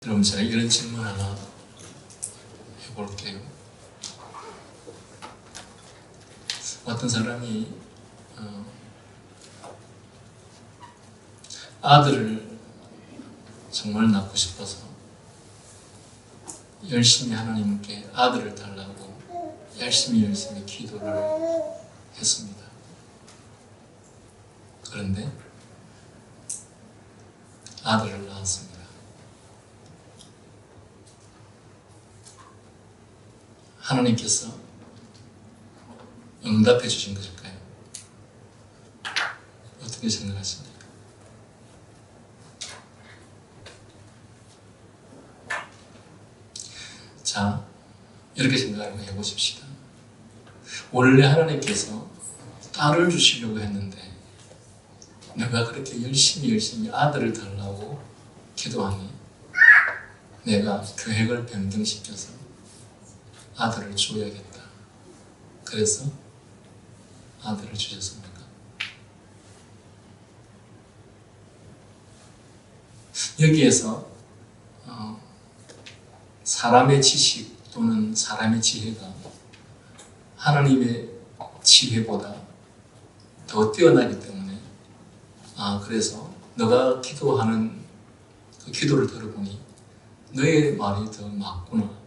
그럼 제가 이런 질문 하나 해볼게요. 어떤 사람이 아들을 정말 낳고 싶어서 열심히 하나님께 아들을 달라고 열심히 기도를 했습니다. 그런데 아들을 낳았습니다. 하나님께서 응답해 주신 것일까요? 어떻게 생각하십니까? 자, 이렇게 생각을 해보십시다. 원래 하나님께서 딸을 주시려고 했는데 내가 그렇게 열심히 아들을 달라고 기도하니 내가 계획을 변경시켜서 아들을 줘야겠다. 그래서 아들을 주셨습니까? 여기에서 사람의 지식 또는 사람의 지혜가 하나님의 지혜보다 더 뛰어나기 때문에 그래서 너가 기도하는 그 기도를 들어보니 너의 말이 더 맞구나.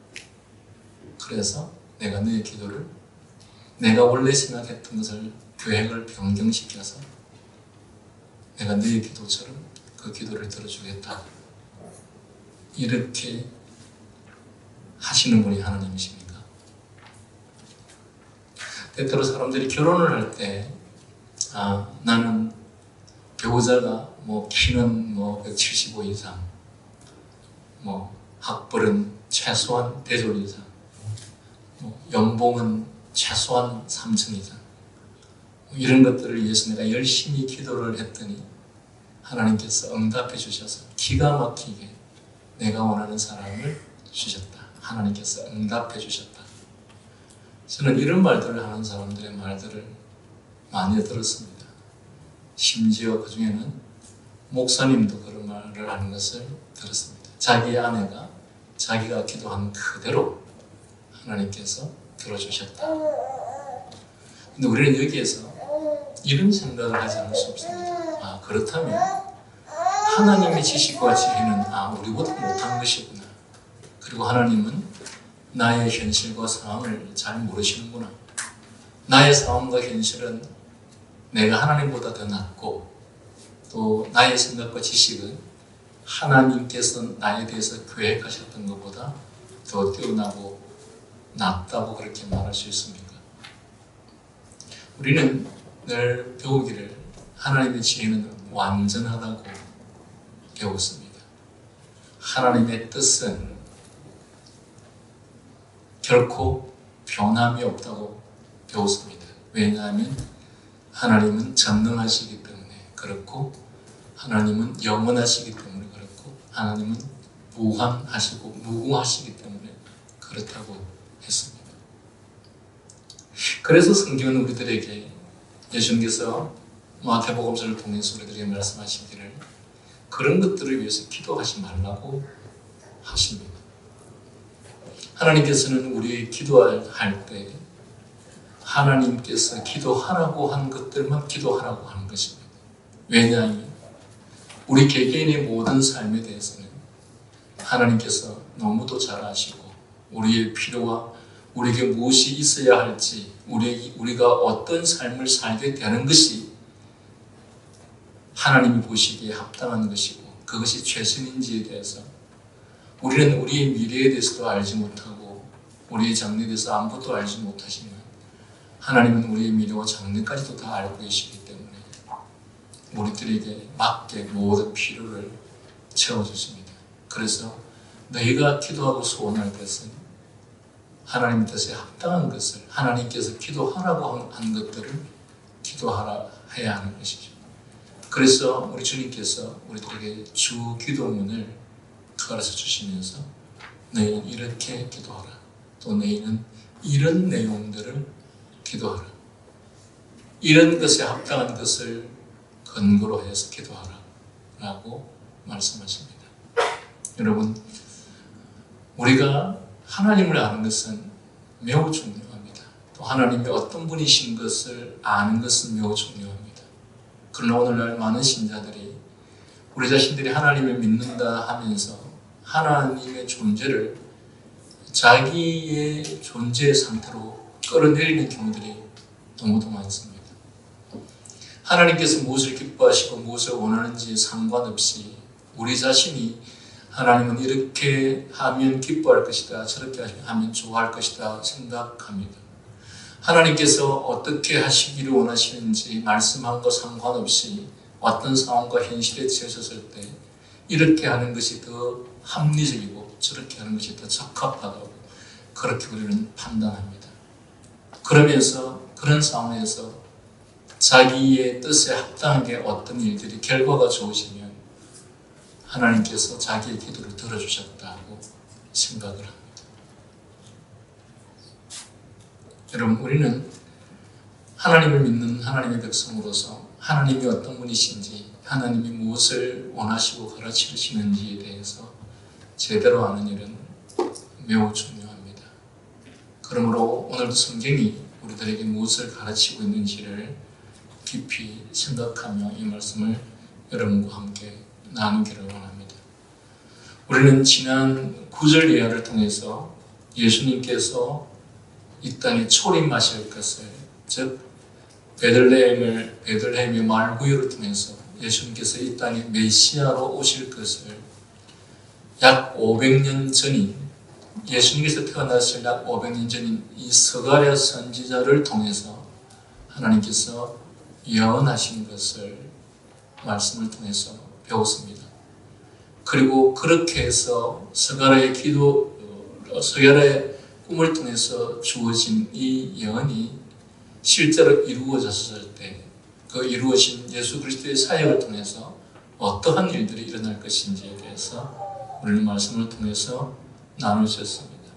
그래서 내가 너의 기도를 내가 원래 생각했던 것을 계획을 변경시켜서 내가 너의 기도처럼 그 기도를 들어주겠다. 이렇게 하시는 분이 하나님이십니까? 때때로 사람들이 결혼을 할 때 나는 배우자가 키는 175 이상, 학벌은 최소한 대졸 이상, 연봉은 최소한 3천 이상, 이런 것들을 위해서 내가 열심히 기도를 했더니 하나님께서 응답해 주셔서 기가 막히게 내가 원하는 사람을 주셨다. 하나님께서 응답해 주셨다. 저는 이런 말들을 하는 사람들의 말들을 많이 들었습니다. 심지어 그 중에는 목사님도 그런 말을 하는 것을 들었습니다. 자기의 아내가 자기가 기도한 그대로 하나님께서 들어주셨다. 근데 우리는 여기에서 이런 생각을 하지 않을 수 없습니다. 그렇다면 하나님의 지식과 지혜는 우리보다 못한 것이구나. 그리고 하나님은 나의 현실과 상황을 잘 모르시는구나. 나의 상황과 현실은 내가 하나님보다 더 낫고 또 나의 생각과 지식은 하나님께서 나에 대해서 계획하셨던 것보다 더 뛰어나고 낫다고 그렇게 말할 수 있습니까? 우리는 늘 배우기를 하나님의 지혜는 완전하다고 배웠습니다. 하나님의 뜻은 결코 변함이 없다고 배웠습니다. 왜냐하면 하나님은 전능하시기 때문에 그렇고 하나님은 영원하시기 때문에 그렇고 하나님은 무한하시고 무궁하시기 때문에 그렇다고 했습니다. 그래서 성경은 우리들에게 예수님께서 마태복음서를 통해서 우리들에게 말씀하시기를 그런 것들을 위해서 기도하지 말라고 하십니다. 하나님께서는 우리 기도할 때 하나님께서 기도하라고 한 것들만 기도하라고 하는 것입니다. 왜냐하면 우리 개개인의 모든 삶에 대해서는 하나님께서 너무도 잘 아시고 우리의 필요와 우리에게 무엇이 있어야 할지 우리가 어떤 삶을 살게 되는 것이 하나님이 보시기에 합당한 것이고 그것이 최선인지에 대해서 우리는 우리의 미래에 대해서도 알지 못하고 우리의 장래에 대해서 아무것도 알지 못하시면 하나님은 우리의 미래와 장래까지도 다 알고 계시기 때문에 우리들에게 맞게 모든 필요를 채워주십니다. 그래서 너희가 기도하고 소원할 것은 하나님 뜻에 합당한 것을 하나님께서 기도하라고 한 것들을 기도하라 해야 하는 것이죠. 그래서 우리 주님께서 우리들에게 주 기도문을 가르쳐 주시면서 너희는 이렇게 기도하라. 또 너희는 이런 내용들을 기도하라. 이런 것에 합당한 것을 근거로 해서 기도하라 라고 말씀하십니다. 여러분, 우리가 하나님을 아는 것은 매우 중요합니다. 또 하나님이 어떤 분이신 것을 아는 것은 매우 중요합니다. 그러나 오늘날 많은 신자들이 우리 자신들이 하나님을 믿는다 하면서 하나님의 존재를 자기의 존재의 상태로 끌어내리는 경우들이 너무도 많습니다. 하나님께서 무엇을 기뻐하시고 무엇을 원하는지 상관없이 우리 자신이 하나님은 이렇게 하면 기뻐할 것이다, 저렇게 하면 좋아할 것이다 생각합니다. 하나님께서 어떻게 하시기를 원하시는지 말씀한 것 상관없이 어떤 상황과 현실에 처하셨을 때 이렇게 하는 것이 더 합리적이고 저렇게 하는 것이 더 적합하다고 그렇게 우리는 판단합니다. 그러면서 그런 상황에서 자기의 뜻에 합당하게 어떤 일들이 결과가 좋으시면 하나님께서 자기의 기도를 들어주셨다고 생각을 합니다. 여러분, 우리는 하나님을 믿는 하나님의 백성으로서 하나님이 어떤 분이신지, 하나님이 무엇을 원하시고 가르치시는지에 대해서 제대로 아는 일은 매우 중요합니다. 그러므로 오늘도 성경이 우리들에게 무엇을 가르치고 있는지를 깊이 생각하며 이 말씀을 여러분과 함께 나누기를 원합니다. 우리는 지난 구절 예화를 통해서 예수님께서 이 땅에 초림하실 것을, 즉 베들레헴의 말구유를 통해서 예수님께서 이 땅에 메시아로 오실 것을 약 500년 전인, 예수님께서 태어나실 약 500년 전인 이 스가랴 선지자를 통해서 하나님께서 예언하신 것을 말씀을 통해서 배웠습니다. 그리고 그렇게 해서 스가랴의 꿈을 통해서 주어진 이 예언이 실제로 이루어졌을 때 그 이루어진 예수 그리스도의 사역을 통해서 어떠한 일들이 일어날 것인지에 대해서 우리는 말씀을 통해서 나누셨습니다.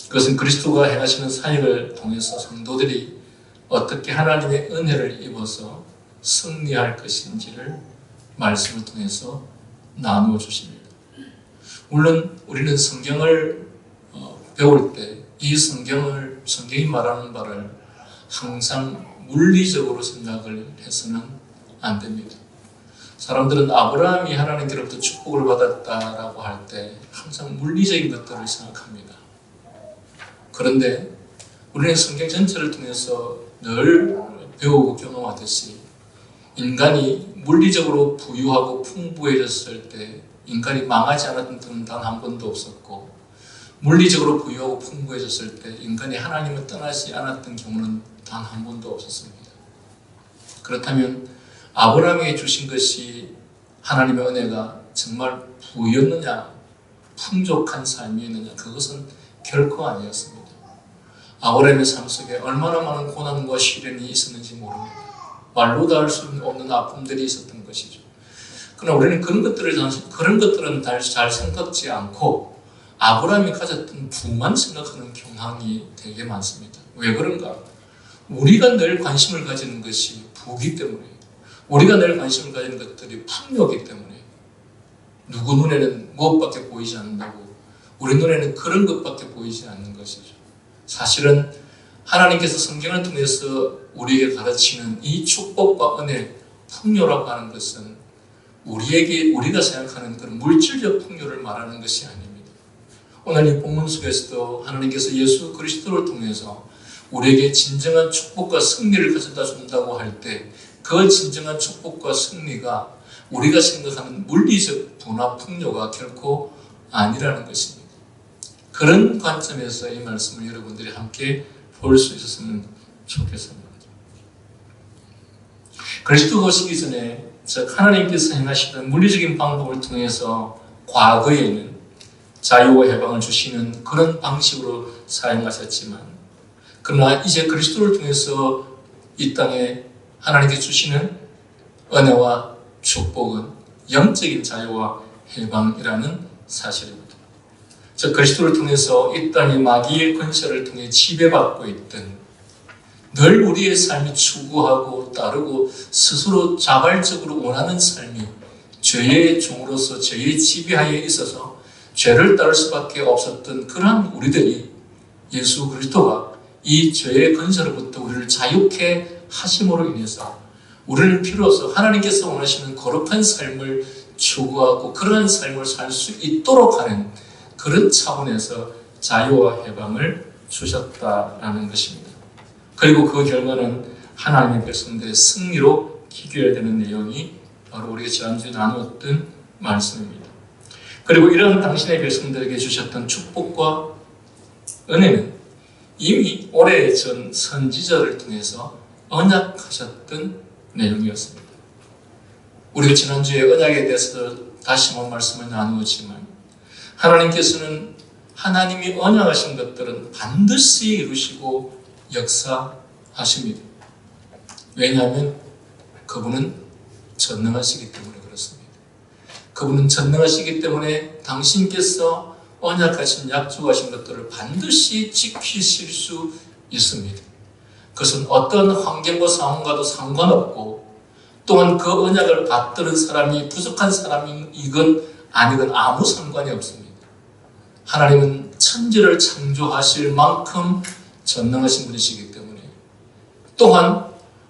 그것은 그리스도가 행하시는 사역을 통해서 성도들이 어떻게 하나님의 은혜를 입어서 승리할 것인지를 말씀을 통해서 나누어 주십니다. 물론 우리는 성경을 배울 때 이 성경이 말하는 바를 항상 물리적으로 생각을 해서는 안 됩니다. 사람들은 아브라함이 하나님께로부터 축복을 받았다라고 할 때 항상 물리적인 것들을 생각합니다. 그런데 우리는 성경 전체를 통해서 늘 배우고 경험하듯이 인간이 물리적으로 부유하고 풍부해졌을 때 인간이 망하지 않았던 때는 단 한 번도 없었고, 물리적으로 부유하고 풍부해졌을 때 인간이 하나님을 떠나지 않았던 경우는 단 한 번도 없었습니다. 그렇다면 아브라함에게 주신 것이 하나님의 은혜가 정말 부유였느냐, 풍족한 삶이었느냐, 그것은 결코 아니었습니다. 아브라함의 삶 속에 얼마나 많은 고난과 시련이 있었는지 모릅니다. 말로 다 할 수 없는 아픔들이 있었던 것이죠. 그러나 우리는 그런 것들은 잘 생각지 않고 아브라함이 가졌던 부만 생각하는 경향이 되게 많습니다. 왜 그런가? 우리가 늘 관심을 가지는 것이 부기 때문에, 우리가 늘 관심을 가지는 것들이 풍요이기 때문에, 누구 눈에는 무엇밖에 보이지 않는다고 우리 눈에는 그런 것밖에 보이지 않는 것이죠. 사실은 하나님께서 성경을 통해서 우리에게 가르치는 이 축복과 은혜, 풍요라고 하는 것은 우리가 생각하는 그런 물질적 풍요를 말하는 것이 아닙니다. 오늘 이 본문 속에서도 하나님께서 예수 그리스도를 통해서 우리에게 진정한 축복과 승리를 가져다 준다고 할 때 그 진정한 축복과 승리가 우리가 생각하는 물리적 부나 풍요가 결코 아니라는 것입니다. 그런 관점에서 이 말씀을 여러분들이 함께 볼 수 있었으면 좋겠습니다. 그리스도가 오시기 전에, 즉 하나님께서 행하시던 물리적인 방법을 통해서 과거에는 자유와 해방을 주시는 그런 방식으로 사용하셨지만, 그러나 이제 그리스도를 통해서 이 땅에 하나님께 주시는 은혜와 축복은 영적인 자유와 해방이라는 사실입니다. 즉 그리스도를 통해서 이 땅의 마귀의 권세를 통해 지배받고 있던, 늘 우리의 삶이 추구하고 따르고 스스로 자발적으로 원하는 삶이 죄의 종으로서 죄의 지배하에 있어서 죄를 따를 수밖에 없었던 그러한 우리들이 예수 그리스도가 이 죄의 근세로부터 우리를 자유케 하심으로 인해서 우리를 비로소 하나님께서 원하시는 거룩한 삶을 추구하고 그러한 삶을 살 수 있도록 하는 그런 차원에서 자유와 해방을 주셨다라는 것입니다. 그리고 그 결과는 하나님의 백성들의 승리로 기결되는 내용이 바로 우리가 지난주에 나누었던 말씀입니다. 그리고 이런 당신의 백성들에게 주셨던 축복과 은혜는 이미 오래전 선지자를 통해서 언약하셨던 내용이었습니다. 우리가 지난주에 언약에 대해서 다시 한번 말씀을 나누었지만 하나님께서는 하나님이 언약하신 것들은 반드시 이루시고 역사하십니다. 왜냐하면 그분은 전능하시기 때문에 그렇습니다. 그분은 전능하시기 때문에 당신께서 언약하신 약속하신 것들을 반드시 지키실 수 있습니다. 그것은 어떤 환경과 상황과도 상관없고 또한 그 언약을 받들은 사람이 부족한 사람이건 아니건 아무 상관이 없습니다. 하나님은 천지를 창조하실 만큼 전능하신 분이시기 때문에 또한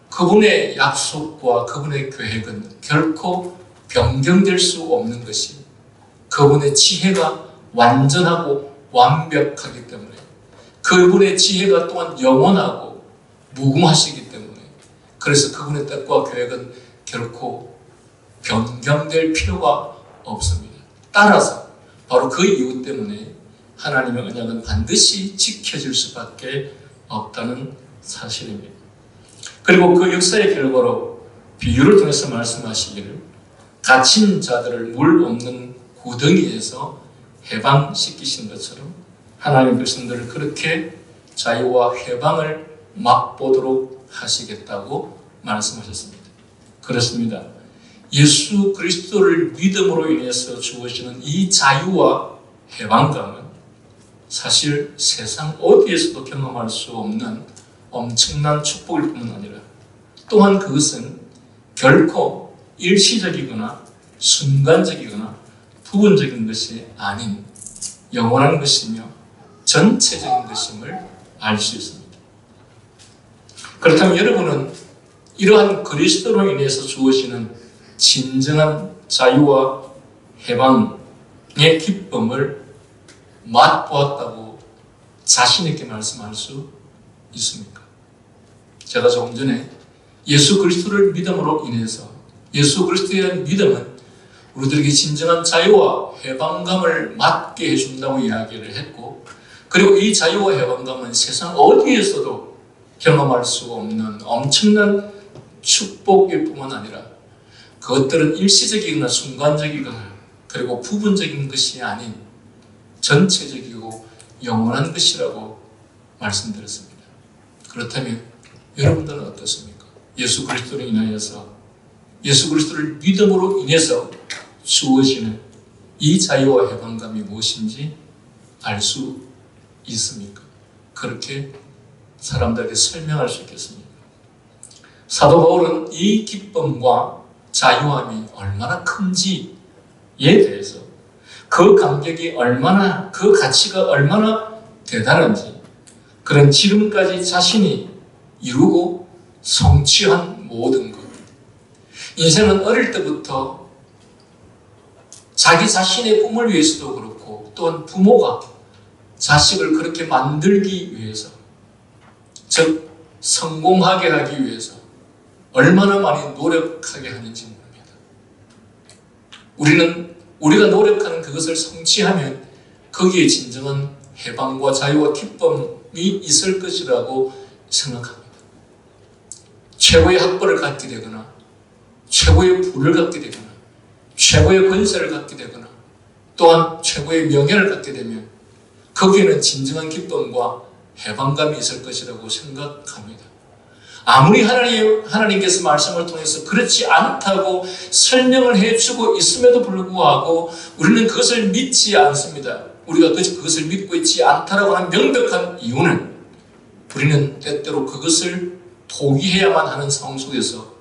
그분의 약속과 그분의 계획은 결코 변경될 수 없는 것이 그분의 지혜가 완전하고 완벽하기 때문에 그분의 지혜가 또한 영원하고 무궁하시기 때문에 그래서 그분의 뜻과 계획은 결코 변경될 필요가 없습니다. 따라서 바로 그 이유 때문에 하나님의 언약은 반드시 지켜질 수밖에 없다는 사실입니다. 그리고 그 역사의 결과로 비유를 통해서 말씀하시기를 갇힌 자들을 물 없는 구덩이에서 해방시키신 것처럼 하나님의 백성들을 그렇게 자유와 해방을 맛보도록 하시겠다고 말씀하셨습니다. 그렇습니다. 예수 그리스도를 믿음으로 인해서 주어지는 이 자유와 해방감은 사실 세상 어디에서도 경험할 수 없는 엄청난 축복일 뿐만 아니라 또한 그것은 결코 일시적이거나 순간적이거나 부분적인 것이 아닌 영원한 것이며 전체적인 것임을 알 수 있습니다. 그렇다면 여러분은 이러한 그리스도로 인해서 주어지는 진정한 자유와 해방의 기쁨을 맛보았다고 자신 있게 말씀할 수 있습니까? 제가 조금 전에 예수 그리스도를 믿음으로 인해서 예수 그리스도에 대한 믿음은 우리들에게 진정한 자유와 해방감을 맛게 해준다고 이야기를 했고 그리고 이 자유와 해방감은 세상 어디에서도 경험할 수 없는 엄청난 축복일 뿐만 아니라 그것들은 일시적이거나 순간적이거나 그리고 부분적인 것이 아닌 전체적이고 영원한 것이라고 말씀드렸습니다. 그렇다면 여러분들은 어떻습니까? 예수 그리스도로 인하여서 예수 그리스도를 믿음으로 인해서 주어지는 이 자유와 해방감이 무엇인지 알 수 있습니까? 그렇게 사람들에게 설명할 수 있겠습니까? 사도 바울은 이 기쁨과 자유함이 얼마나 큰지에 대해서 그 감격이 얼마나 그 가치가 얼마나 대단한지 그런 지금까지 자신이 이루고 성취한 모든 것 인생은 어릴 때부터 자기 자신의 꿈을 위해서도 그렇고 또한 부모가 자식을 그렇게 만들기 위해서 즉 성공하게 하기 위해서 얼마나 많이 노력하게 하는지 모릅니다. 우리가 노력하는 그것을 성취하면 거기에 진정한 해방과 자유와 기쁨이 있을 것이라고 생각합니다. 최고의 학벌을 갖게 되거나 최고의 부를 갖게 되거나 최고의 권세를 갖게 되거나 또한 최고의 명예를 갖게 되면 거기에는 진정한 기쁨과 해방감이 있을 것이라고 생각합니다. 아무리 하나님께서 말씀을 통해서 그렇지 않다고 설명을 해주고 있음에도 불구하고 우리는 그것을 믿지 않습니다. 우리가 그것을 믿고 있지 않다라고 하는 명백한 이유는 우리는 때때로 그것을 포기해야만 하는 상황 속에서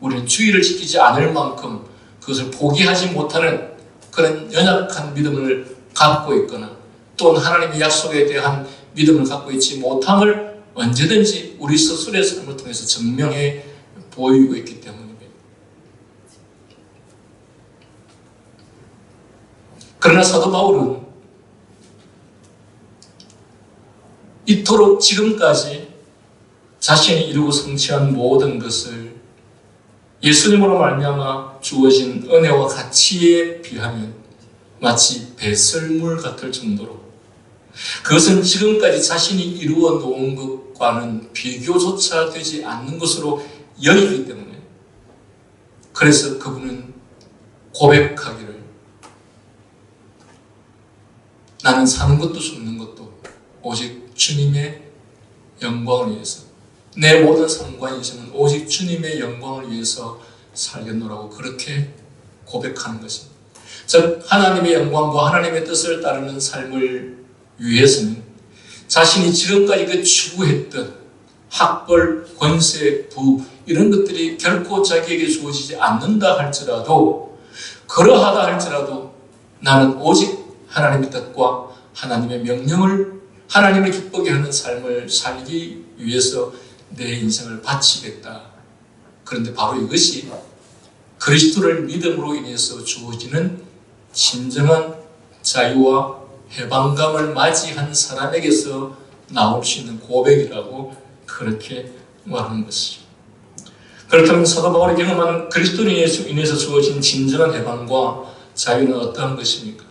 우리는 주의를 지키지 않을 만큼 그것을 포기하지 못하는 그런 연약한 믿음을 갖고 있거나 또는 하나님의 약속에 대한 믿음을 갖고 있지 못함을 언제든지 우리 스스로의 삶을 통해서 증명해 보이고 있기 때문입니다. 그러나 사도 바울은 이토록 지금까지 자신이 이루고 성취한 모든 것을 예수님으로 말미암아 주어진 은혜와 가치에 비하면 마치 배설물 같을 정도로 그것은 지금까지 자신이 이루어 놓은 것과는 비교조차 되지 않는 것으로 여기기 때문에 그래서 그분은 고백하기를 나는 사는 것도 죽는 것도 오직 주님의 영광을 위해서 내 모든 삶과 인생은 오직 주님의 영광을 위해서 살겠노라고 그렇게 고백하는 것입니다. 즉 하나님의 영광과 하나님의 뜻을 따르는 삶을 위해서는 자신이 지금까지 그 추구했던 학벌, 권세, 부 이런 것들이 결코 자기에게 주어지지 않는다 할지라도 그러하다 할지라도 나는 오직 하나님의 뜻과 하나님의 명령을 하나님을 기쁘게 하는 삶을 살기 위해서 내 인생을 바치겠다. 그런데 바로 이것이 그리스도를 믿음으로 인해서 주어지는 진정한 자유와 해방감을 맞이한 사람에게서 나올 수 있는 고백이라고 그렇게 말하는 것이죠. 그렇다면 사도 바울이 경험한 그리스도로 인해서 주어진 진정한 해방과 자유는 어떠한 것입니까?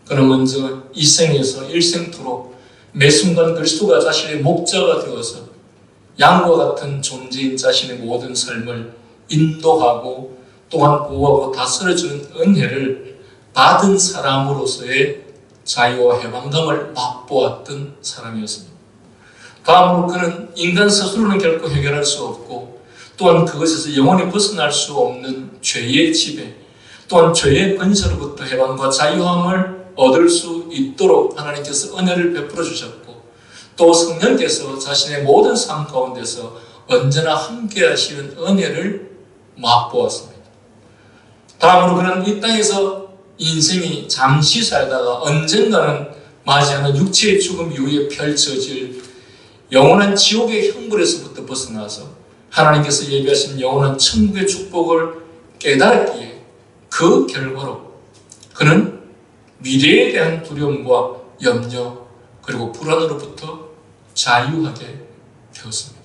그는 먼저 이 생에서 일생토록 매 순간 그리스도가 자신의 목자가 되어서 양과 같은 존재인 자신의 모든 삶을 인도하고 또한 보호하고 다스려주는 은혜를 받은 사람으로서의 자유와 해방감을 맛보았던 사람이었습니다. 다음으로 그는 인간 스스로는 결코 해결할 수 없고 또한 그것에서 영원히 벗어날 수 없는 죄의 지배 또한 죄의 권세로부터 해방과 자유함을 얻을 수 있도록 하나님께서 은혜를 베풀어 주셨고 또 성령께서 자신의 모든 삶 가운데서 언제나 함께 하시는 은혜를 맛보았습니다. 다음으로 그는 이 땅에서 인생이 잠시 살다가 언젠가는 맞이하는 육체의 죽음 이후에 펼쳐질 영원한 지옥의 형벌에서부터 벗어나서 하나님께서 예비하신 영원한 천국의 축복을 깨달았기에 그 결과로 그는 미래에 대한 두려움과 염려 그리고 불안으로부터 자유하게 되었습니다.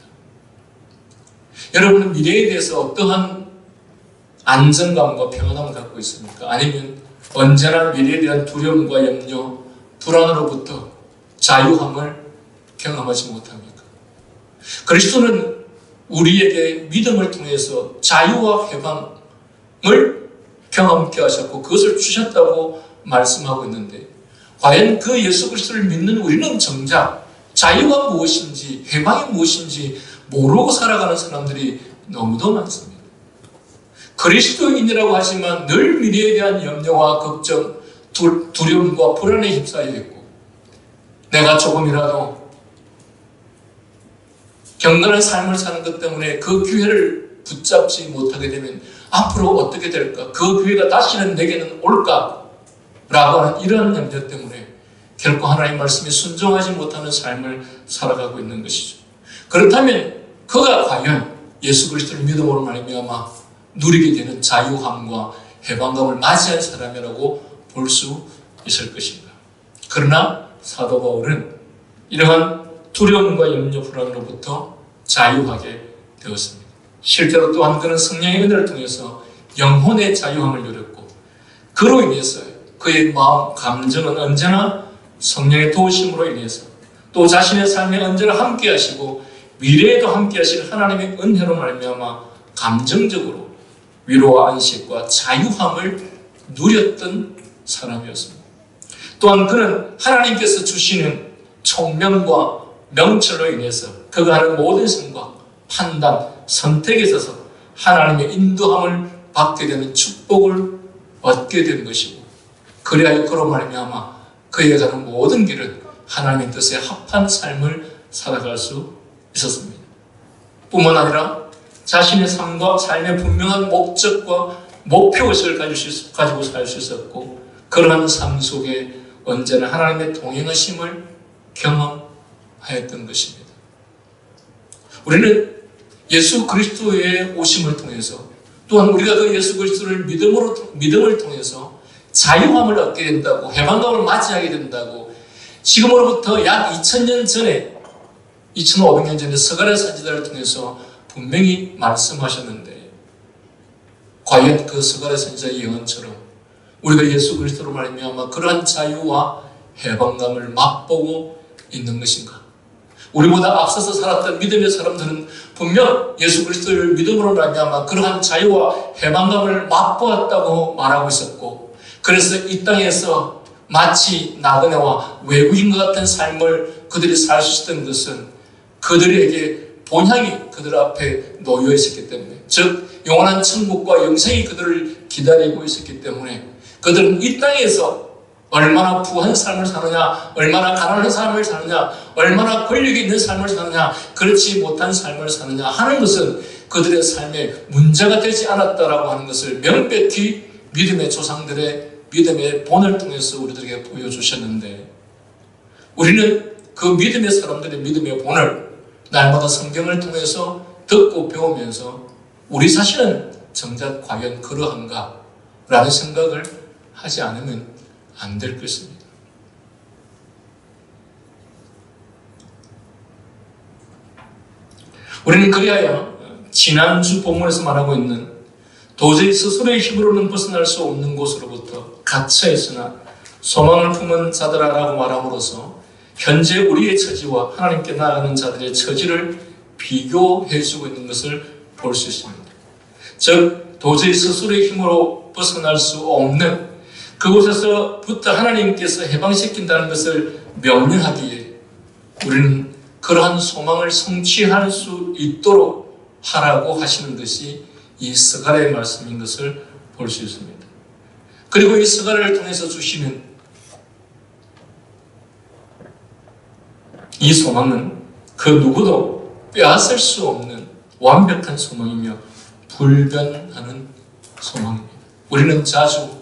여러분은 미래에 대해서 어떠한 안정감과 평안함을 갖고 있습니까? 아니면 언제나 미래에 대한 두려움과 염려, 불안으로부터 자유함을 경험하지 못합니까? 그리스도는 우리에게 믿음을 통해서 자유와 해방을 경험케 하셨고 그것을 주셨다고 말씀하고 있는데 과연 그 예수 그리스도를 믿는 우리는 정작 자유가 무엇인지 해방이 무엇인지 모르고 살아가는 사람들이 너무도 많습니다. 그리스도인이라고 하지만 늘 미래에 대한 염려와 걱정, 두려움과 불안에 휩싸여 있고 내가 조금이라도 경건한 삶을 사는 것 때문에 그 기회를 붙잡지 못하게 되면 앞으로 어떻게 될까? 그 기회가 다시는 내게는 올까? 라고 하는 이런 염려 때문에 결코 하나님의 말씀에 순종하지 못하는 삶을 살아가고 있는 것이죠. 그렇다면 그가 과연 예수 그리스도를 믿음으로 말미암아 누리게 되는 자유함과 해방감을 맞이한 사람이라고 볼 수 있을 것인가? 그러나 사도 바울은 이러한 두려움과 염려 불안으로부터 자유하게 되었습니다. 실제로 또한 그는 성령의 은혜를 통해서 영혼의 자유함을 누렸고 그로 인해서 그의 마음, 감정은 언제나 성령의 도우심으로 인해서 또 자신의 삶에 언제나 함께 하시고 미래에도 함께 하실 하나님의 은혜로 말미암아 감정적으로 위로와 안식과 자유함을 누렸던 사람이었습니다. 또한 그는 하나님께서 주시는 총명과 명철로 인해서 그가 하는 모든 생각, 판단, 선택에 있어서 하나님의 인도함을 받게 되는 축복을 얻게 된 것이고 그리하여 그로 말미암아 그에게 가는 모든 길은 하나님의 뜻에 합한 삶을 살아갈 수 있었습니다. 뿐만 아니라 자신의 삶과 삶의 분명한 목적과 목표의식을 가지고 살 수 있었고, 그러한 삶 속에 언제나 하나님의 동행하심을 경험하였던 것입니다. 우리는 예수 그리스도의 오심을 통해서, 또한 우리가 그 예수 그리스도를 믿음을 통해서 자유함을 얻게 된다고, 해방감을 맞이하게 된다고, 지금으로부터 약 2000년 전에, 2500년 전에 스가랴 선지자를 통해서 분명히 말씀하셨는데, 과연 그 스가랴 선지자의 예언처럼 우리가 예수 그리스도로 말미암아 그러한 자유와 해방감을 맛보고 있는 것인가? 우리보다 앞서서 살았던 믿음의 사람들은 분명 예수 그리스도를 믿음으로 말미암아 그러한 자유와 해방감을 맛보았다고 말하고 있었고, 그래서 이 땅에서 마치 나그네와 외국인과 같은 삶을 그들이 살 수 있었던 것은 그들에게 본향이 그들 앞에 놓여 있었기 때문에, 즉 영원한 천국과 영생이 그들을 기다리고 있었기 때문에, 그들은 이 땅에서 얼마나 부한 삶을 사느냐, 얼마나 가난한 삶을 사느냐, 얼마나 권력이 있는 삶을 사느냐, 그렇지 못한 삶을 사느냐 하는 것은 그들의 삶에 문제가 되지 않았다라고 하는 것을 명백히 믿음의 조상들의 믿음의 본을 통해서 우리들에게 보여주셨는데, 우리는 그 믿음의 사람들의 믿음의 본을 날마다 성경을 통해서 듣고 배우면서 우리 자신은 정작 과연 그러한가? 라는 생각을 하지 않으면 안 될 것입니다. 우리는 그리하여 지난주 본문에서 말하고 있는 도저히 스스로의 힘으로는 벗어날 수 없는 곳으로부터 갇혀 있으나 소망을 품은 자들아라고 말함으로써 현재 우리의 처지와 하나님께 나아가는 자들의 처지를 비교해주고 있는 것을 볼 수 있습니다. 즉 도저히 스스로의 힘으로 벗어날 수 없는 그곳에서부터 하나님께서 해방시킨다는 것을 명령하기에 우리는 그러한 소망을 성취할 수 있도록 하라고 하시는 것이 이 스가랴의 말씀인 것을 볼 수 있습니다. 그리고 이 스가랴를 통해서 주시는 이 소망은 그 누구도 빼앗을 수 없는 완벽한 소망이며 불변하는 소망입니다. 우리는 자주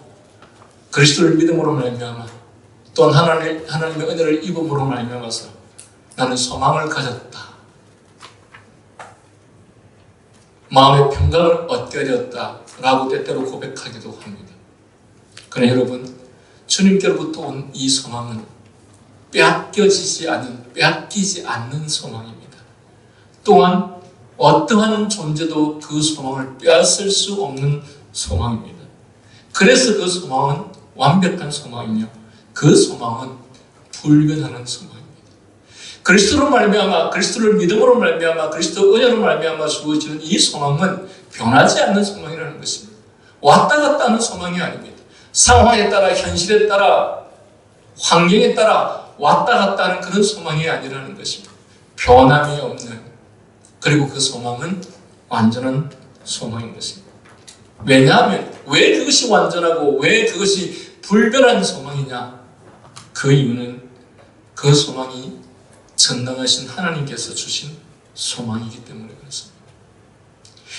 그리스도를 믿음으로 말미암아 또한 하나님의 은혜를 입음으로 말미암아서 나는 소망을 가졌다, 마음의 평강을 얻게 되었다라고 때때로 고백하기도 합니다. 그러나 여러분, 주님께로부터 온 이 소망은 빼앗기지 않는 소망입니다. 또한 어떠한 존재도 그 소망을 빼앗을 수 없는 소망입니다. 그래서 그 소망은 완벽한 소망이며 그 소망은 불변하는 소망입니다. 그리스도로 말미암아, 그리스도를 믿음으로 말미암아, 그리스도 은혜로 말미암아 주어지는 이 소망은 변하지 않는 소망이라는 것입니다. 왔다 갔다 하는 소망이 아닙니다. 상황에 따라, 현실에 따라, 환경에 따라 왔다 갔다 하는 그런 소망이 아니라는 것입니다. 변함이 없는, 그리고 그 소망은 완전한 소망인 것입니다. 왜냐하면 왜 그것이 완전하고 왜 그것이 불변한 소망이냐? 그 이유는 그 소망이 전능하신 하나님께서 주신 소망이기 때문에 그렇습니다.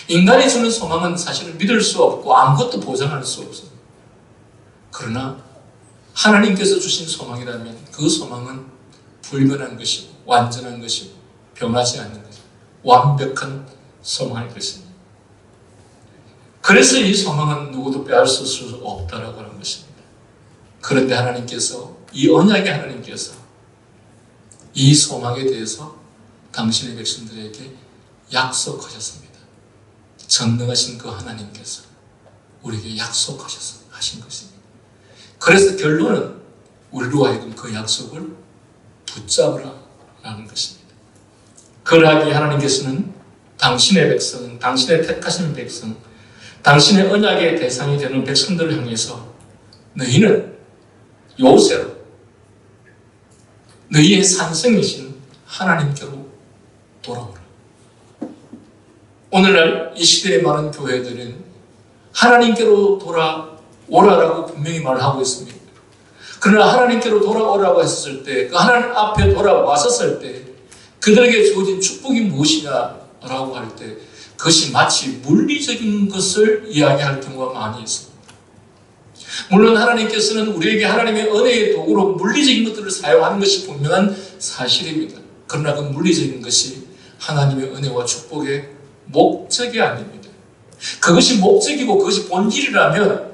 인간이 주는 소망은 사실은 믿을 수 없고 아무것도 보장할 수 없습니다. 그러나 하나님께서 주신 소망이라면 그 소망은 불변한 것이고 완전한 것이고 변하지 않는 것이고 완벽한 소망일 것입니다. 그래서 이 소망은 누구도 빼앗을 수 없다라고 하는 것입니다. 그런데 하나님께서, 이 언약의 하나님께서 이 소망에 대해서 당신의 백성들에게 약속하셨습니다. 전능하신 그 하나님께서 우리에게 약속하신 것입니다. 그래서 결론은 우리로 하여금 그 약속을 붙잡으라라는 것입니다. 그러하기에 하나님께서는 당신의 백성, 당신의 택하신 백성, 당신의 언약의 대상이 되는 백성들을 향해서 너희는 요새로 너희의 산성이신 하나님께로 돌아오라. 오늘날 이 시대의 많은 교회들은 하나님께로 돌아오라라고 분명히 말을 하고 있습니다. 그러나 하나님께로 돌아오라고 했을 때, 그 하나님 앞에 돌아왔었을 때 그들에게 주어진 축복이 무엇이냐라고 할 때 그것이 마치 물리적인 것을 이야기할 경우가 많이 있습니다. 물론 하나님께서는 우리에게 하나님의 은혜의 도구로 물리적인 것들을 사용하는 것이 분명한 사실입니다. 그러나 그 물리적인 것이 하나님의 은혜와 축복의 목적이 아닙니다. 그것이 목적이고 그것이 본질이라면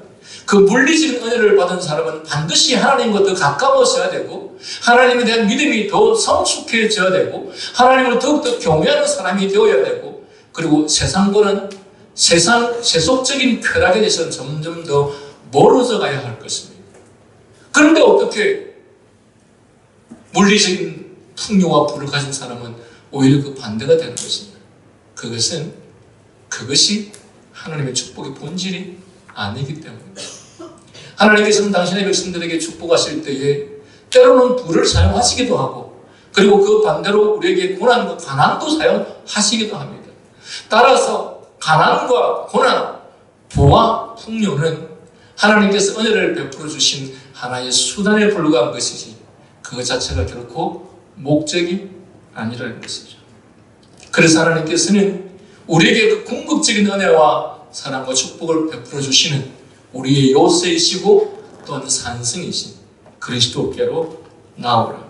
그 물리적인 은혜를 받은 사람은 반드시 하나님과 더 가까워져야 되고 하나님에 대한 믿음이 더 성숙해져야 되고 하나님을 더욱더 경외하는 사람이 되어야 되고 그리고 세상과는 세속적인 쾌락에 대해서는 점점 더 멀어져 가야 할 것입니다. 그런데 어떻게 물리적인 풍요와 부를 가진 사람은 오히려 그 반대가 되는 것입니다. 그것이 하나님의 축복의 본질이 아니기 때문입니다. 하나님께서는 당신의 백성들에게 축복하실 때에 때로는 부를 사용하시기도 하고 그리고 그 반대로 우리에게 고난과 가난도 사용하시기도 합니다. 따라서 가난과 고난, 부와 풍요는 하나님께서 은혜를 베풀어 주신 하나의 수단에 불과한 것이지 그것 자체가 결코 목적이 아니라는 것이죠. 그래서 하나님께서는 우리에게 그 궁극적인 은혜와 사랑과 축복을 베풀어 주시는 우리의 요새이시고 또한 산성이신 그리스도께로 나오라.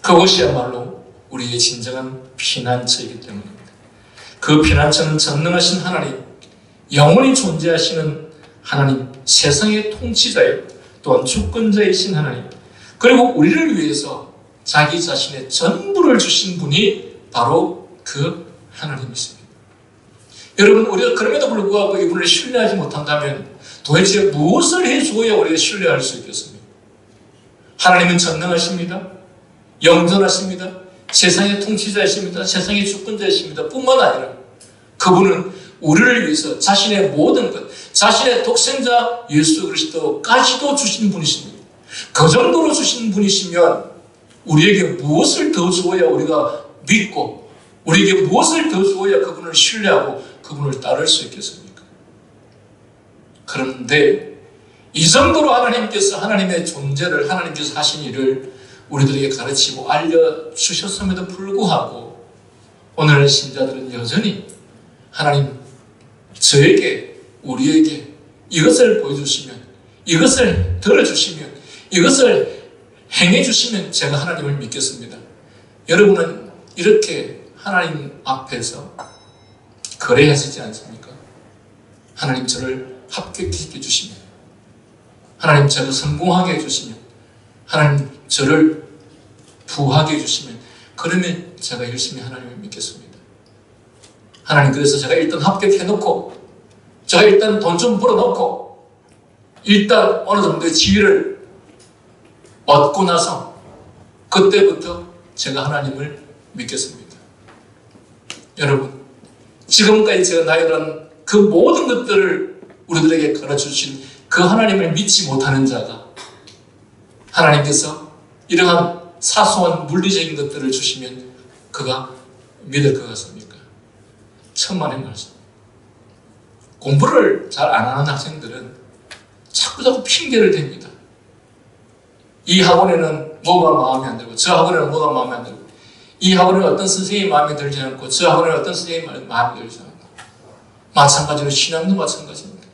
그것이야말로 우리의 진정한 피난처이기 때문입니다. 그 피난처는 전능하신 하나님, 영원히 존재하시는 하나님, 세상의 통치자요 또한 주권자이신 하나님, 그리고 우리를 위해서 자기 자신의 전부를 주신 분이 바로 그 하나님이십니다. 여러분, 우리가 그럼에도 불구하고 이분을 신뢰하지 못한다면 도대체 무엇을 해주어야 우리가 신뢰할 수 있겠습니까? 하나님은 전능하십니다. 영존하십니다. 세상의 통치자이십니다. 세상의 주권자이십니다. 뿐만 아니라 그분은 우리를 위해서 자신의 모든 것, 자신의 독생자 예수 그리스도까지도 주신 분이십니다. 그 정도로 주신 분이시면 우리에게 무엇을 더 주어야 우리가 믿고 우리에게 무엇을 더 주어야 그분을 신뢰하고 그분을 따를 수 있겠습니까? 그런데 이 정도로 하나님께서 하나님의 존재를 하나님께서 하신 일을 우리들에게 가르치고 알려주셨음에도 불구하고 오늘 신자들은 여전히 하나님 저에게 우리에게 이것을 보여주시면 이것을 들어주시면 이것을 행해주시면 제가 하나님을 믿겠습니다. 여러분은 이렇게 하나님 앞에서 거래하시지 않습니까? 하나님 저를 합격시켜 주시면 하나님 저를 성공하게 해주시면 하나님 저를 부하게 해주시면 그러면 제가 열심히 하나님을 믿겠습니다. 하나님 그래서 제가 일단 합격해놓고 제가 일단 돈 좀 벌어놓고 일단 어느 정도의 지위를 얻고 나서 그때부터 제가 하나님을 믿겠습니다. 여러분 지금까지 제가 나열한 그 모든 것들을 우리들에게 가르쳐주신 그 하나님을 믿지 못하는 자가 하나님께서 이러한 사소한 물리적인 것들을 주시면 그가 믿을 것 같습니까? 천만의 말씀. 공부를 잘 안 하는 학생들은 자꾸 핑계를 댑니다. 이 학원에는 뭐가 마음에 안 들고 저 학원에는 뭐가 마음에 안 들고 이 학원에는 어떤 선생님이 마음에 들지 않고 저 학원에는 어떤 선생님이 마음에 들지 않고 마찬가지로 신앙도 마찬가지입니다.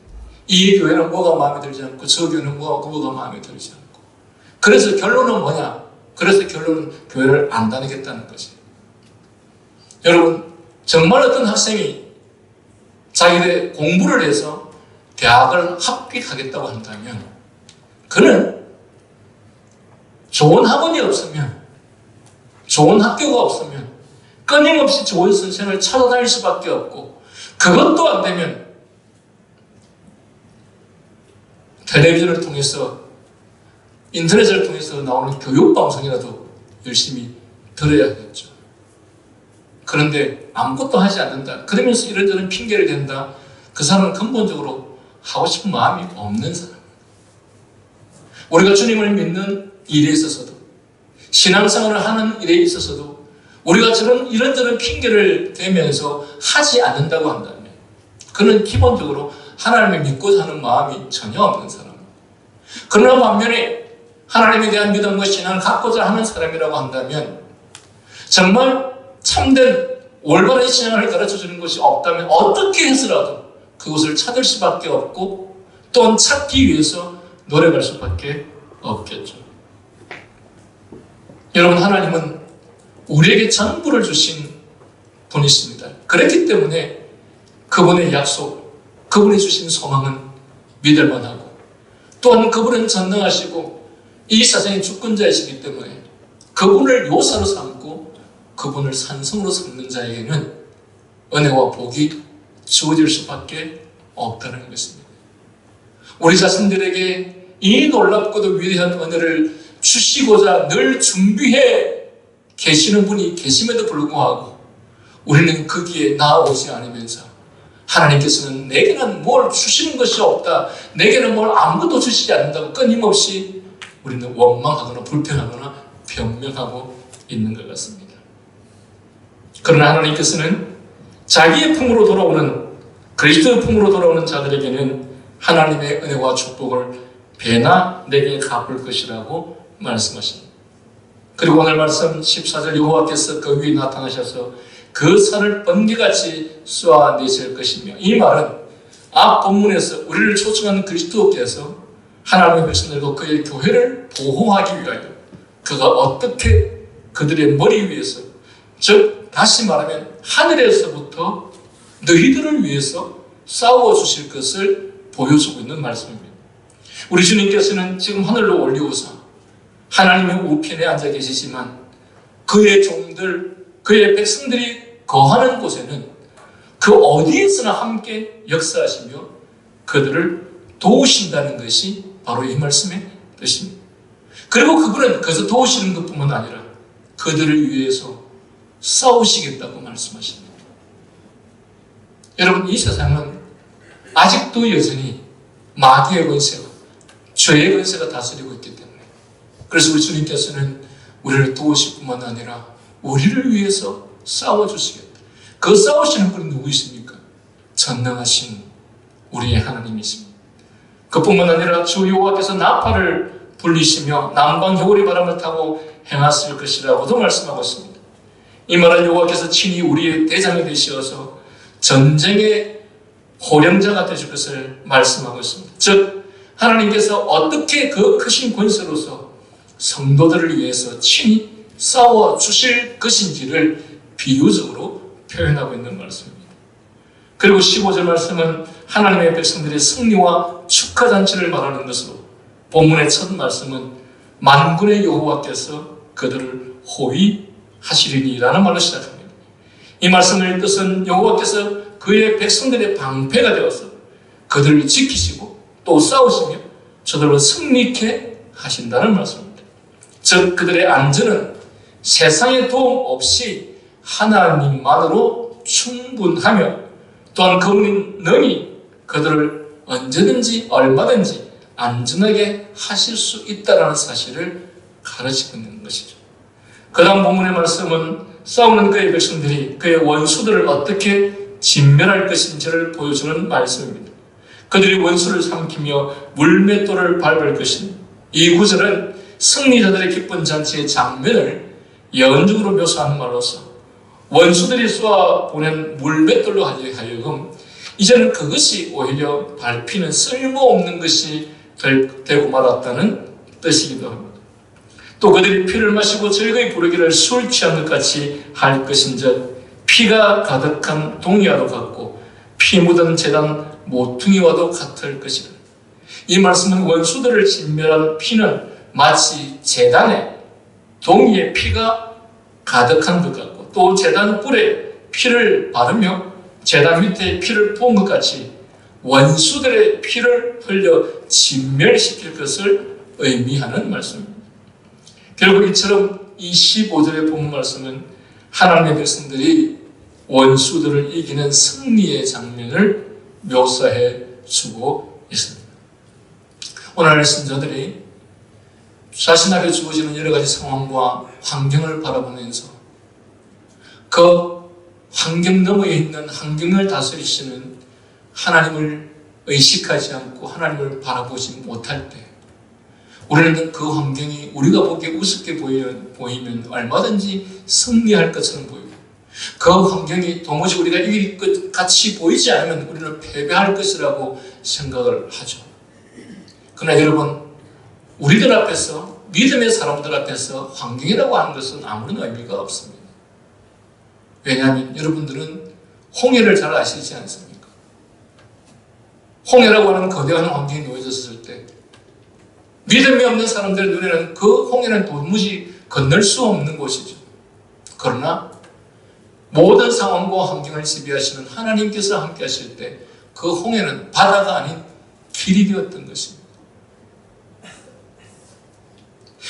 이 교회는 뭐가 마음에 들지 않고 저 교회는 뭐가 마음에 들지 않고 그래서 결론은 뭐냐? 그래서 결론은 교회를 안 다니겠다는 것이에요. 여러분 정말 어떤 학생이 자기의 공부를 해서 대학을 합격하겠다고 한다면 그는 좋은 학원이 없으면 좋은 학교가 없으면 끊임없이 좋은 선생을 찾아다닐 수밖에 없고 그것도 안 되면 텔레비전을 통해서 인터넷을 통해서 나오는 교육방송이라도 열심히 들어야겠죠. 그런데 아무것도 하지 않는다. 그러면서 이런저런 핑계를 댄다. 그 사람은 근본적으로 하고 싶은 마음이 없는 사람. 우리가 주님을 믿는 일에 있어서도 신앙생활을 하는 일에 있어서도 우리가 이런저런 핑계를 대면서 하지 않는다고 한다면 그는 기본적으로 하나님을 믿고자 하는 마음이 전혀 없는 사람입니다. 그러나 반면에 하나님에 대한 믿음과 신앙을 갖고자 하는 사람이라고 한다면 정말 참된 올바른 신앙을 가르쳐주는 것이 없다면 어떻게 해서라도 그것을 찾을 수밖에 없고 또한 찾기 위해서 노력할 수밖에 없겠죠. 여러분, 하나님은 우리에게 전부를 주신 분이십니다. 그렇기 때문에 그분의 약속, 그분이 주신 소망은 믿을 만하고 또한 그분은 전능하시고 이 세상의 주권자이시기 때문에 그분을 요사로 삼고 그분을 산성으로 삼는 자에게는 은혜와 복이 주어질 수밖에 없다는 것입니다. 우리 자신들에게 이 놀랍고도 위대한 은혜를 주시고자 늘 준비해 계시는 분이 계심에도 불구하고 우리는 거기에 나아오지 않으면서 하나님께서는 내게는 뭘 주시는 것이 없다, 내게는 뭘 아무것도 주시지 않는다고 끊임없이 우리는 원망하거나 불평하거나 변명하고 있는 것 같습니다. 그러나 하나님께서는 자기의 품으로 돌아오는, 그리스도의 품으로 돌아오는 자들에게는 하나님의 은혜와 축복을 배나 내게 갚을 것이라고 말씀하십니다. 그리고 오늘 말씀 14절, 여호와께서 그 위에 나타나셔서 그 산을 번개같이 쏘아내실 것이며, 이 말은 앞 본문에서 우리를 초청하는 그리스도께서 하나님의 백성들과 그의 교회를 보호하기 위하여 그가 어떻게 그들의 머리 위에서, 즉 다시 말하면 하늘에서부터 너희들을 위해서 싸워주실 것을 보여주고 있는 말씀입니다. 우리 주님께서는 지금 하늘로 올리오사 하나님의 우편에 앉아 계시지만 그의 종들, 그의 백성들이 거하는 곳에는 그 어디에서나 함께 역사하시며 그들을 도우신다는 것이 바로 이 말씀의 뜻입니다. 그리고 그분은 그래서 도우시는 것뿐만 아니라 그들을 위해서 싸우시겠다고 말씀하십니다. 여러분, 이 세상은 아직도 여전히 마귀의 권세가, 죄의 권세가 다스리고 있기 때문에, 그래서 우리 주님께서는 우리를 도우실 뿐만 아니라 우리를 위해서 싸워주시겠다. 그 싸우시는 분이 누구이십니까? 전능하신 우리의 하나님이십니다. 그뿐만 아니라 주 여호와께서 나팔을 불리시며 남방 겨울의 바람을 타고 행하실 것이라고도 말씀하고 있습니다. 이 말은 여호와께서 친히 우리의 대장이 되시어서 전쟁의 호령자가 되실 것을 말씀하고 있습니다. 즉 하나님께서 어떻게 그 크신 권세로서 성도들을 위해서 친히 싸워주실 것인지를 비유적으로 표현하고 있는 말씀입니다. 그리고 15절 말씀은 하나님의 백성들의 승리와 축하잔치를 말하는 것으로, 본문의 첫 말씀은 만군의 여호와께서 그들을 호위하시리니라는 말로 시작합니다. 이 말씀의 뜻은 여호와께서 그의 백성들의 방패가 되어서 그들을 지키시고 또 싸우시며 저들로 승리케 하신다는 말씀입니다. 즉 그들의 안전은 세상의 도움 없이 하나님만으로 충분하며 또한 그분이 능히 그들을 언제든지 얼마든지 안전하게 하실 수 있다는 사실을 가르치고 있는 것이죠. 그 다음 본문의 말씀은 싸우는 그의 백성들이 그의 원수들을 어떻게 진멸할 것인지를 보여주는 말씀입니다. 그들이 원수를 삼키며 물맷돌을 밟을 것입니다. 이 구절은 승리자들의 기쁜 잔치의 장면을 예언적으로 묘사하는 말로서 원수들이 쏘아 보낸 물맷돌로 하여금 이제는 그것이 오히려 밟히는 쓸모없는 것이 되고 말았다는 뜻이기도 합니다. 또 그들이 피를 마시고 즐거이 부르기를 술 취한 것 같이 할 것인즉 피가 가득한 동이와도 같고 피 묻은 제단 모퉁이와도 같을 것이다. 이 말씀은 원수들을 진멸한 피는 마치 제단에 동이의 피가 가득한 것 같고 또 제단 뿔에 피를 바르며 제단 밑에 피를 부은 것 같이 원수들의 피를 흘려 진멸시킬 것을 의미하는 말씀입니다. 결국 이처럼 이 15절의 본문 말씀은 하나님의 백성들이 원수들을 이기는 승리의 장면을 묘사해 주고 있습니다. 오늘 신자들이 자신에게 주어지는 여러 가지 상황과 환경을 바라보면서 그 환경 너머에 있는 환경을 다스리시는 하나님을 의식하지 않고 하나님을 바라보지 못할 때 우리는 그 환경이 우리가 보기에 우습게 보이면 얼마든지 승리할 것처럼 보이고 그 환경이 도무지 우리가 이길 것 같이 보이지 않으면 우리는 패배할 것이라고 생각을 하죠. 그러나 여러분, 우리들 앞에서, 믿음의 사람들 앞에서 환경이라고 하는 것은 아무런 의미가 없습니다. 왜냐하면 여러분들은 홍해를 잘 아시지 않습니까? 홍해라고 하는 거대한 환경이 놓여졌을 때 믿음이 없는 사람들의 눈에는 그 홍해는 도무지 건널 수 없는 곳이죠. 그러나 모든 상황과 환경을 지배하시는 하나님께서 함께 하실 때 그 홍해는 바다가 아닌 길이 되었던 것입니다.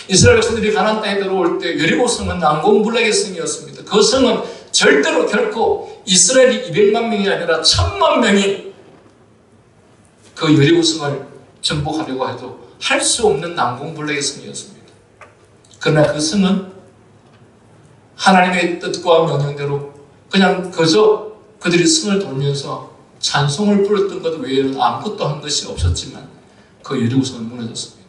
이스라엘 백성들이 가나안 땅에 들어올 때 여리고 성은 난공불락의 성이었습니다. 그 성은 절대로 결코 이스라엘이 200만 명이 아니라 1000만 명이 그 여리고 성을 정복하려고 해도 할 수 없는 난공불락의 성이었습니다. 그러나 그 성은 하나님의 뜻과 명령대로 그냥 그저 그들이 성을 돌면서 찬송을 불렀던 것 외에는 아무것도 한 것이 없었지만 그 여리고 성은 무너졌습니다.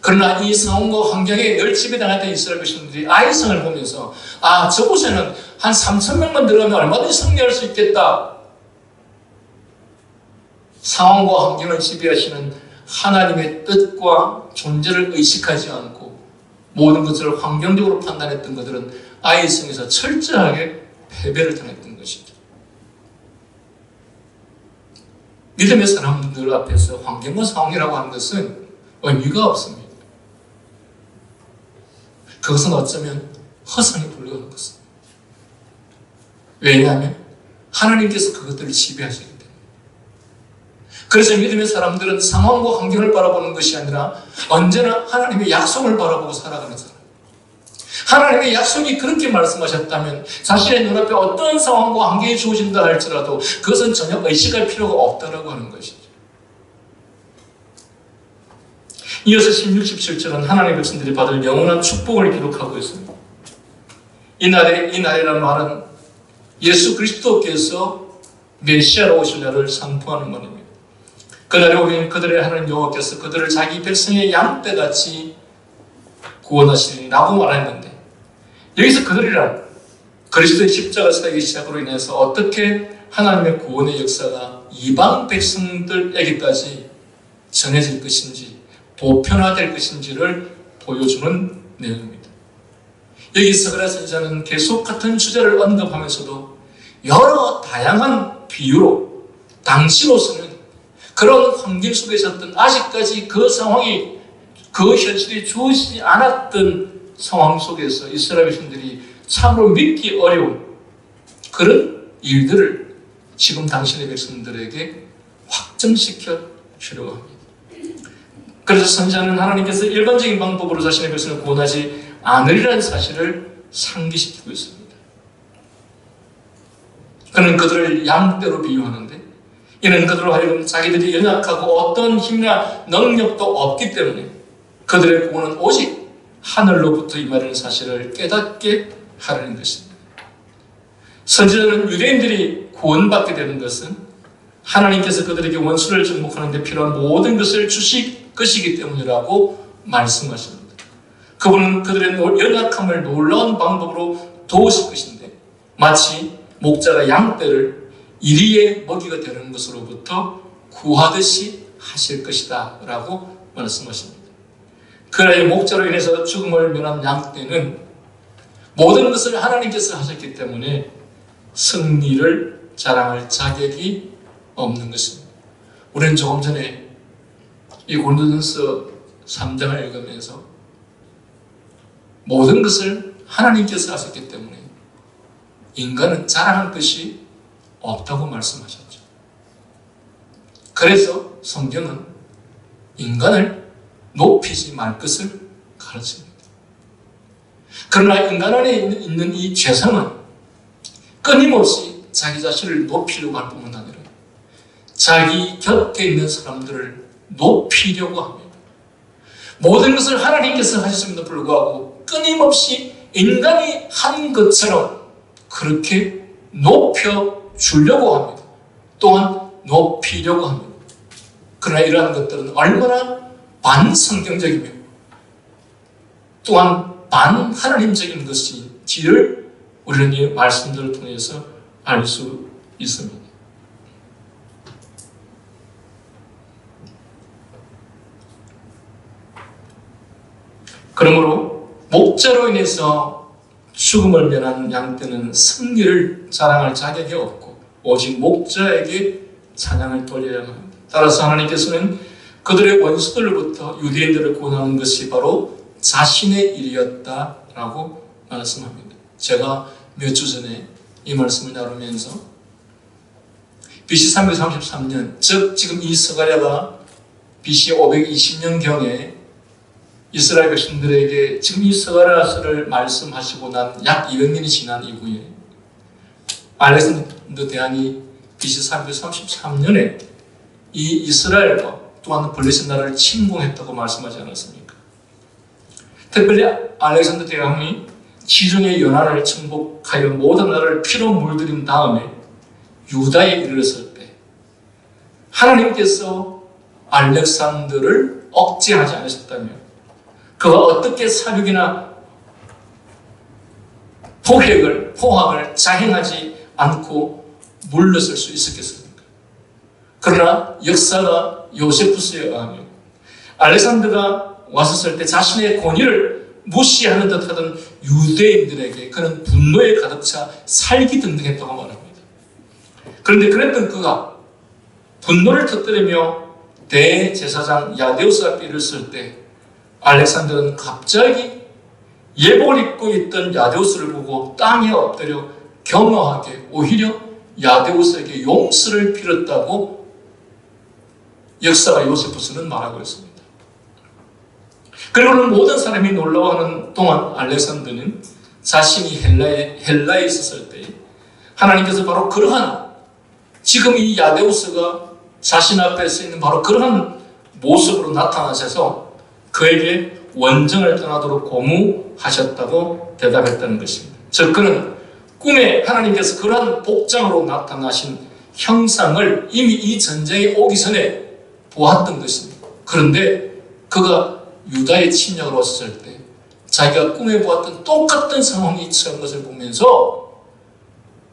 그러나 이 상황과 환경에 멸집이 당했던 이스라엘 백성들이 아이 성을 보면서 저곳에는 한 3,000명만 들어가면 얼마든지 승리할 수 있겠다. 상황과 환경을 지배하시는 하나님의 뜻과 존재를 의식하지 않고 모든 것을 환경적으로 판단했던 것들은 아이 성에서 철저하게 패배를 당했던 것이죠. 믿음의 사람들 앞에서 환경과 상황이라고 하는 것은 의미가 없습니다. 그것은 어쩌면 허상에 불과한 것입니다. 왜냐하면 하나님께서 그것들을 지배하시기 때문에. 그래서 믿음의 사람들은 상황과 환경을 바라보는 것이 아니라 언제나 하나님의 약속을 바라보고 살아가는 사람. 하나님의 약속이 그렇게 말씀하셨다면 자신의 눈앞에 어떤 상황과 환경이 주어진다 할지라도 그것은 전혀 의식할 필요가 없다라고 하는 것이죠. 이어서 16, 17절은 하나님의 백성들이 받을 영원한 축복을 기록하고 있습니다. 이 날이라는 말은 예수 그리스도께서 메시아로 오실 날을 상징하는 말입니다. 그날에 오면 그들의 하나님 여호와께서 그들을 자기 백성의 양떼같이 구원하시리라고 말했는데 여기서 그들이란 그리스도의 십자가 사역의 시작으로 인해서 어떻게 하나님의 구원의 역사가 이방 백성들에게까지 전해질 것인지 보편화될 것인지를 보여주는 내용입니다. 여기 스가랴 선지자는 계속 같은 주제를 언급하면서도 여러 다양한 비유로 당시로서는 그런 환경 속에 있었던 아직까지 그 상황이 그 현실이 주어지지 않았던 상황 속에서 이스라엘 백성들이 참으로 믿기 어려운 그런 일들을 지금 당신의 백성들에게 확정시켜 주려고 합니다. 그래서 선지자는 하나님께서 일반적인 방법으로 자신의 백성을 구원하지 않으리라는 사실을 상기시키고 있습니다. 그는 그들을 양떼로 비유하는데 이는 그들로 하여금 자기들이 연약하고 어떤 힘이나 능력도 없기 때문에 그들의 구원은 오직 하늘로부터 임하는 사실을 깨닫게 하려는 것입니다. 선지자는 유대인들이 구원받게 되는 것은 하나님께서 그들에게 원수를 정복하는 데 필요한 모든 것을 주실 것이기 때문이라고 말씀하십니다. 그분은 그들의 연약함을 놀라운 방법으로 도우실 것인데 마치 목자가 양떼를 이리의 먹이가 되는 것으로부터 구하듯이 하실 것이다 라고 말씀하십니다. 그러나 목자로 인해서 죽음을 면한 양떼는 모든 것을 하나님께서 하셨기 때문에 승리를 자랑할 자격이 없는 것입니다. 우리는 조금 전에 이 고린도전서 3장을 읽으면서 모든 것을 하나님께서 하셨기 때문에 인간은 자랑할 것이 없다고 말씀하셨죠. 그래서 성경은 인간을 높이지 말 것을 가르칩니다. 그러나 인간 안에 있는 이 죄성은 끊임없이 자기 자신을 높이려고 할 뿐만 아니라 자기 곁에 있는 사람들을 높이려고 합니다. 모든 것을 하나님께서 하셨음에도 불구하고 끊임없이 인간이 한 것처럼 그렇게 높여주려고 합니다. 또한 높이려고 합니다. 그러나 이러한 것들은 얼마나 반성경적이며 또한 반하나님적인 것인지를 우리는 이 말씀들을 통해서 알 수 있습니다. 그러므로 목자로 인해서 죽음을 면한 양떼는 승리를 자랑할 자격이 없고 오직 목자에게 찬양을 돌려야 합니다. 따라서 하나님께서는 그들의 원수들로부터 유대인들을 구원하는 것이 바로 자신의 일이었다라고 말씀합니다. 제가 몇 주 전에 이 말씀을 나누면서 BC 333년, 즉 지금 이 스가랴가 BC 520년경에 이스라엘 백성들에게 지금 이 스가랴서를 말씀하시고 난 약 200년이 지난 이후에 알렉산더 대왕이 BC 333년에 이 이스라엘과 또한 블레셋 나라를 침공했다고 말씀하지 않았습니까? 특별히 알렉산더 대왕이 지중해 연안을 정복하여 모든 나라를 피로 물들인 다음에 유다에 이르렀을 때 하나님께서 알렉산더를 억제하지 않으셨다면 그가 어떻게 사륙이나 포획을 자행하지 않고 물러설 수 있었겠습니까? 그러나 역사가 요세푸스에 의하며 알렉산더가 왔었을 때 자신의 권위를 무시하는 듯하던 유대인들에게 그는 분노에 가득 차 살기등등했다고 말합니다. 그런데 그랬던 그가 분노를 터뜨리며 대제사장 야데우스 앞에 이르렀을 때 알렉산더는 갑자기 예복을 입고 있던 야데우스를 보고 땅에 엎드려 겸허하게 오히려 야데우스에게 용서를 빌었다고 역사가 요세푸스는 말하고 있습니다. 그리고는 모든 사람이 놀라워하는 동안 알렉산더는 자신이 헬라에 있었을 때 하나님께서 바로 그러한 지금 이 야데우스가 자신 앞에 서 있는 바로 그러한 모습으로 나타나셔서 그에게 원정을 떠나도록 고무하셨다고 대답했다는 것입니다. 즉 그는 꿈에 하나님께서 그러한 복장으로 나타나신 형상을 이미 이 전쟁에 오기 전에 보았던 것입니다. 그런데 그가 유다에 침략을 왔을 때 자기가 꿈에 보았던 똑같은 상황이 처한 것을 보면서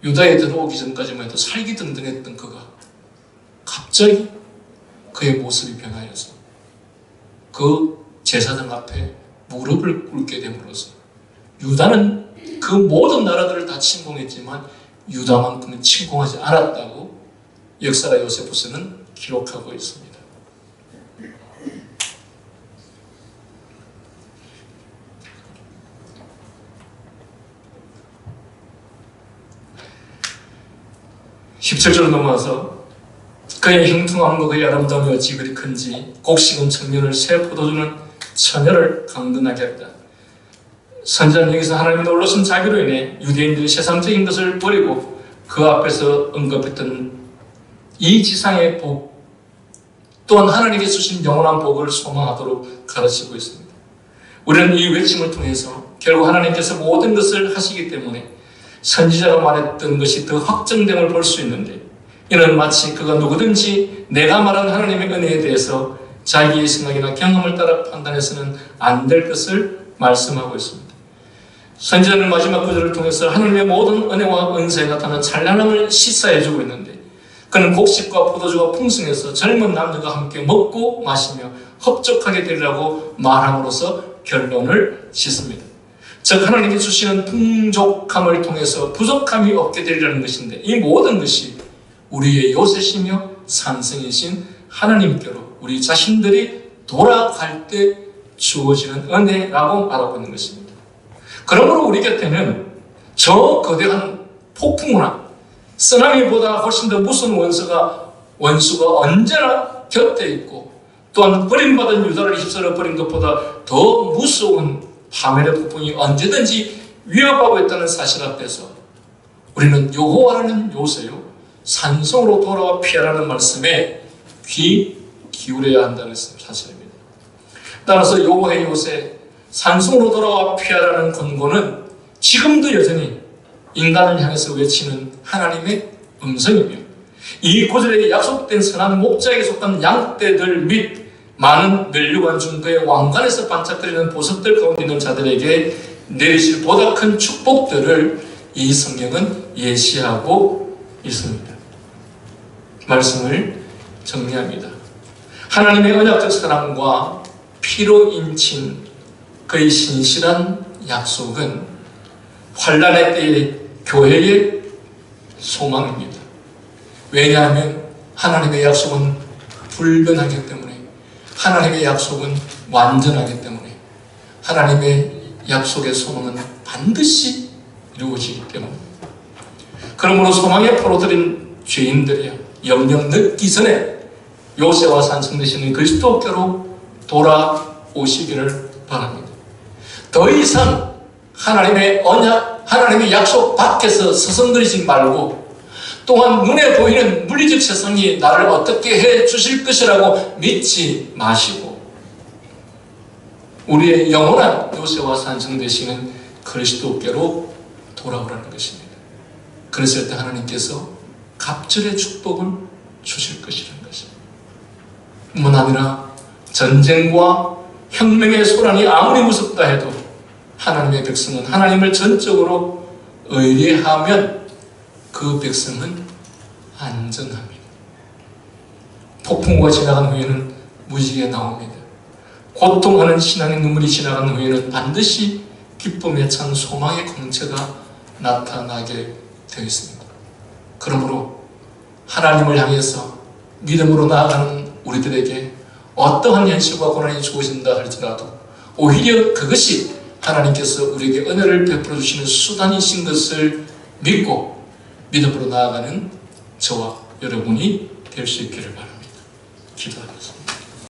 유다에 들어오기 전까지만 해도 살기등등했던 그가 갑자기 그의 모습이 변하여서 그 제사장 앞에 무릎을 꿇게 됨으로써 유다는 그 모든 나라들을 다 침공했지만 유다만큼은 침공하지 않았다고 역사가 요세푸스는 기록하고 있습니다. 17절로 넘어와서 그의 형통함과 그의 아름다움이 어찌 그리 큰지 곡식은 청년을 새 포도주는 처녀를 강건하게 했다. 선지자는 여기서 하나님의 놀라신 자비로 인해 유대인들이 세상적인 것을 버리고 그 앞에서 언급했던 이 지상의 복 또한 하나님께 주신 영원한 복을 소망하도록 가르치고 있습니다. 우리는 이 외침을 통해서 결국 하나님께서 모든 것을 하시기 때문에 선지자가 말했던 것이 더 확정됨을 볼 수 있는데 이는 마치 그가 누구든지 내가 말한 하나님의 은혜에 대해서 자기의 생각이나 경험을 따라 판단해서는 안 될 것을 말씀하고 있습니다. 선지자는 마지막 구절을 통해서 하나님의 모든 은혜와 은사에 나타난 찬란함을 시사해주고 있는데 그는 곡식과 포도주가 풍성해서 젊은 남녀가 함께 먹고 마시며 흡족하게 되리라고 말함으로써 결론을 짓습니다. 즉 하나님이 주시는 풍족함을 통해서 부족함이 없게 되리라는 것인데 이 모든 것이 우리의 요새시며 산성이신 하나님께로 우리 자신들이 돌아갈 때 주어지는 은혜라고 말하고 있는 것입니다. 그러므로 우리 곁에는 저 거대한 폭풍우나 쓰나미보다 훨씬 더 무서운 원수가 언제나 곁에 있고 또한 버림받은 유다를 휩쓸어 버린 것보다 더 무서운 파멸의 폭풍이 언제든지 위협하고 있다는 사실 앞에서 우리는 여호와는 요새요 산성으로 돌아와 피하라는 말씀에 귀 기울여야 한다는 사실입니다. 따라서 여호와의 요새 산성으로 돌아와 피하라는 권고는 지금도 여전히 인간을 향해서 외치는 하나님의 음성이며 이 구절에 약속된 선한 목자에게 속한 양떼들 및 많은 멸류관 중 그의 왕관에서 반짝거리는 보석들 가운데 있는 자들에게 내리실 보다 큰 축복들을 이 성경은 예시하고 있습니다. 말씀을 정리합니다. 하나님의 언약적 사랑과 피로 인친 그의 신실한 약속은 환난의 때의 교회의 소망입니다. 왜냐하면 하나님의 약속은 불변하기 때문에, 하나님의 약속은 완전하기 때문에, 하나님의 약속의 소망은 반드시 이루어지기 때문에. 그러므로 소망의 포로들인 죄인들이여 영영 늦기 전에 요새와 산성 되시는 그리스도께로 돌아오시기를 바랍니다. 더 이상 하나님의 언약, 하나님의 약속 밖에서 서성거리지 말고, 또한 눈에 보이는 물리적 세상이 나를 어떻게 해 주실 것이라고 믿지 마시고, 우리의 영원한 요새와 산성 되시는 그리스도께로 돌아오라는 것입니다. 그랬을 때 하나님께서 갑절의 축복을 주실 것이라는 것입니다. 뿐만 아니라 전쟁과 혁명의 소란이 아무리 무섭다 해도 하나님의 백성은 하나님을 전적으로 의뢰하면 그 백성은 안전합니다. 폭풍우가 지나간 후에는 무지개 나옵니다. 고통하는 신앙의 눈물이 지나간 후에는 반드시 기쁨에 찬 소망의 광채가 나타나게 되어 있습니다. 그러므로 하나님을 향해서 믿음으로 나아가는 우리들에게 어떠한 현실과 고난이 주어진다 할지라도 오히려 그것이 하나님께서 우리에게 은혜를 베풀어 주시는 수단이신 것을 믿고 믿음으로 나아가는 저와 여러분이 될 수 있기를 바랍니다. 기도하겠습니다.